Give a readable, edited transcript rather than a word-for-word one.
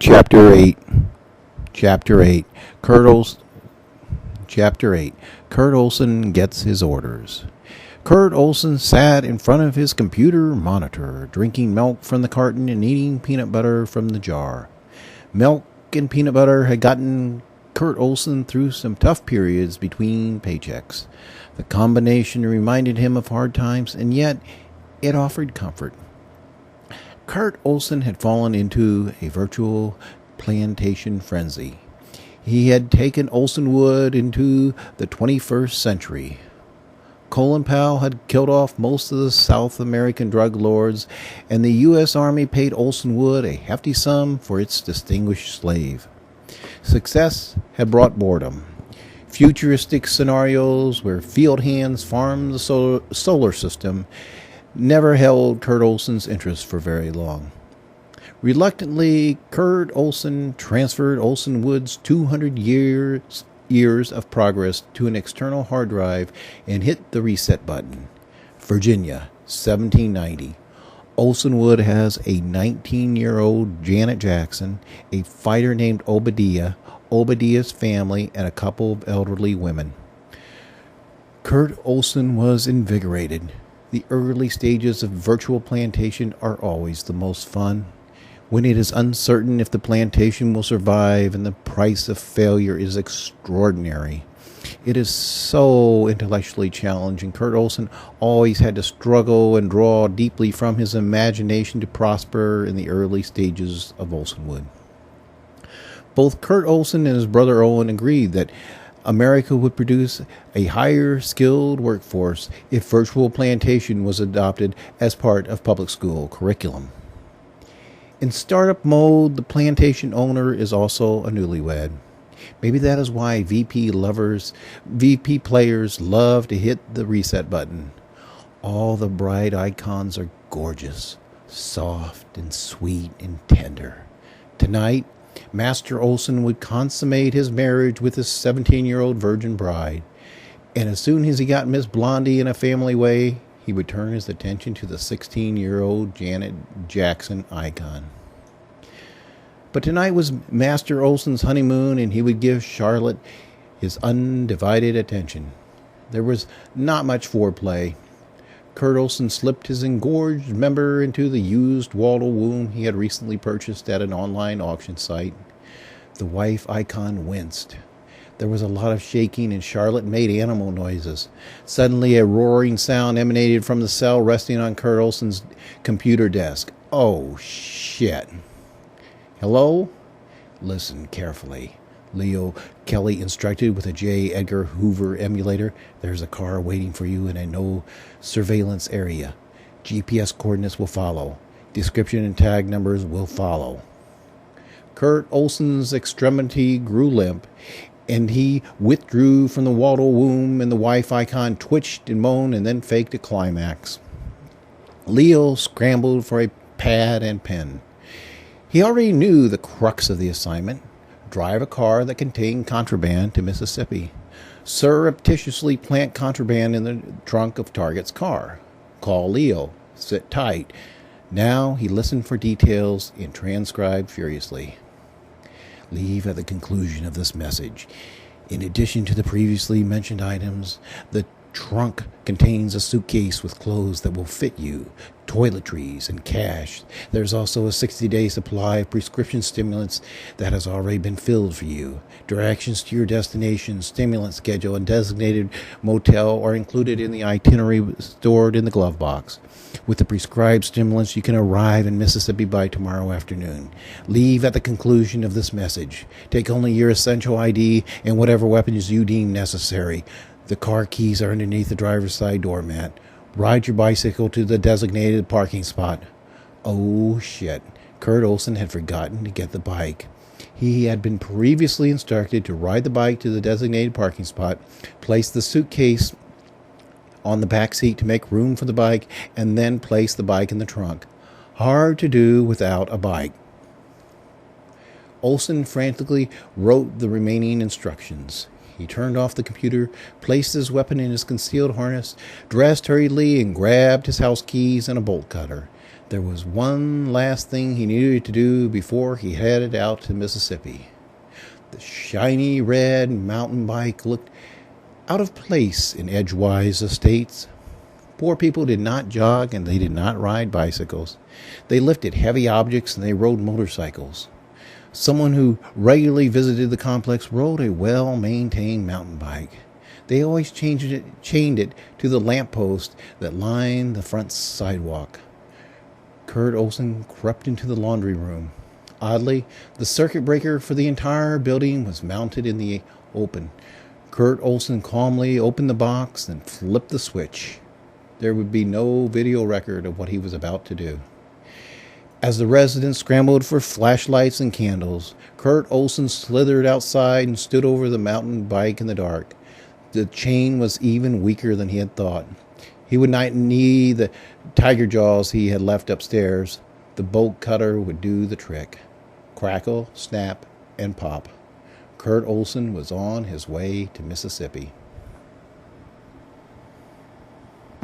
Chapter 8. Chapter 8. Chapter 8. Kurt Olson gets his orders. Kurt Olson sat in front of his computer monitor, drinking milk from the carton and eating peanut butter from the jar. Milk and peanut butter had gotten Kurt Olson through some tough periods between paychecks. The combination reminded him of hard times, and yet it offered comfort. Kurt Olson had fallen into a virtual plantation frenzy. He had taken Olson wood into the 21st century. Colin Powell had killed off most of the South American drug lords, and the U.S. Army paid Olson wood a hefty sum for its distinguished slave. Success had brought boredom. Futuristic scenarios where field hands farmed the solar system never held Kurt Olson's interest for very long. Reluctantly, Kurt Olson transferred Olson Wood's 200 years of progress to an external hard drive and hit the reset button. Virginia, 1790. Olson Wood has a 19-year-old Janet Jackson, a fighter named Obadiah, Obadiah's family, and a couple of elderly women. Kurt Olson was invigorated. The early stages of virtual plantation are always the most fun. When it is uncertain if the plantation will survive and the price of failure is extraordinary. It is so intellectually challenging. Kurt Olson always had to struggle and draw deeply from his imagination to prosper in the early stages of Olson Wood. Both Kurt Olson and his brother Owen agreed that America would produce a higher skilled workforce if virtual plantation was adopted as part of public school curriculum. In startup mode, the plantation owner is also a newlywed. Maybe that is why VP players love to hit the reset button. All the bride icons are gorgeous, soft and sweet and tender. Tonight, Master Olson would consummate his marriage with his 17-year-old virgin bride. And as soon as he got Miss Blondie in a family way, he would turn his attention to the 16-year-old Janet Jackson icon. But tonight was Master Olson's honeymoon, and he would give Charlotte his undivided attention. There was not much foreplay. Kurt Olson slipped his engorged member into the used waddle womb he had recently purchased at an online auction site. The wife icon winced. There was a lot of shaking, and Charlotte made animal noises. Suddenly, a roaring sound emanated from the cell resting on Kurt Olson's computer desk. Oh, shit. Hello? Listen carefully. Leo Kelly instructed with a J. Edgar Hoover emulator. There's a car waiting for you in a no surveillance area. GPS coordinates will follow. Description and tag numbers will follow. Kurt Olson's extremity grew limp, and he withdrew from the waddle womb, and the wife icon twitched and moaned and then faked a climax. Leo scrambled for a pad and pen. He already knew the crux of the assignment. Drive a car that contained contraband to Mississippi. Surreptitiously plant contraband in the trunk of target's car. Call Leo. Sit tight. Now he listened for details and transcribed furiously. Leave at the conclusion of this message. In addition to the previously mentioned items, the trunk contains a suitcase with clothes that will fit you, toiletries, and cash. There's also a 60-day supply of prescription stimulants that has already been filled for you. Directions to your destination, stimulant schedule, and designated motel are included in the itinerary stored in the glove box. With the prescribed stimulants, you can arrive in Mississippi by tomorrow afternoon. Leave at the conclusion of this message. Take only your essential ID and whatever weapons you deem necessary. The car keys are underneath the driver's side doormat. Ride your bicycle to the designated parking spot. Oh, shit. Kurt Olson had forgotten to get the bike. He had been previously instructed to ride the bike to the designated parking spot, place the suitcase on the back seat to make room for the bike, and then place the bike in the trunk. Hard to do without a bike. Olson frantically wrote the remaining instructions. He turned off the computer, placed his weapon in his concealed harness, dressed hurriedly, and grabbed his house keys and a bolt cutter. There was one last thing he needed to do before he headed out to Mississippi. The shiny red mountain bike looked out of place in Edgewise Estates. Poor people did not jog and they did not ride bicycles. They lifted heavy objects and they rode motorcycles. Someone who regularly visited the complex rode a well-maintained mountain bike. They always chained it to the lamppost that lined the front sidewalk. Kurt Olson crept into the laundry room. Oddly, the circuit breaker for the entire building was mounted in the open. Kurt Olson calmly opened the box and flipped the switch. There would be no video record of what he was about to do. As the residents scrambled for flashlights and candles, Kurt Olson slithered outside and stood over the mountain bike in the dark. The chain was even weaker than he had thought. He would not need the tiger jaws he had left upstairs. The bolt cutter would do the trick. Crackle, snap, and pop. Kurt Olson was on his way to Mississippi.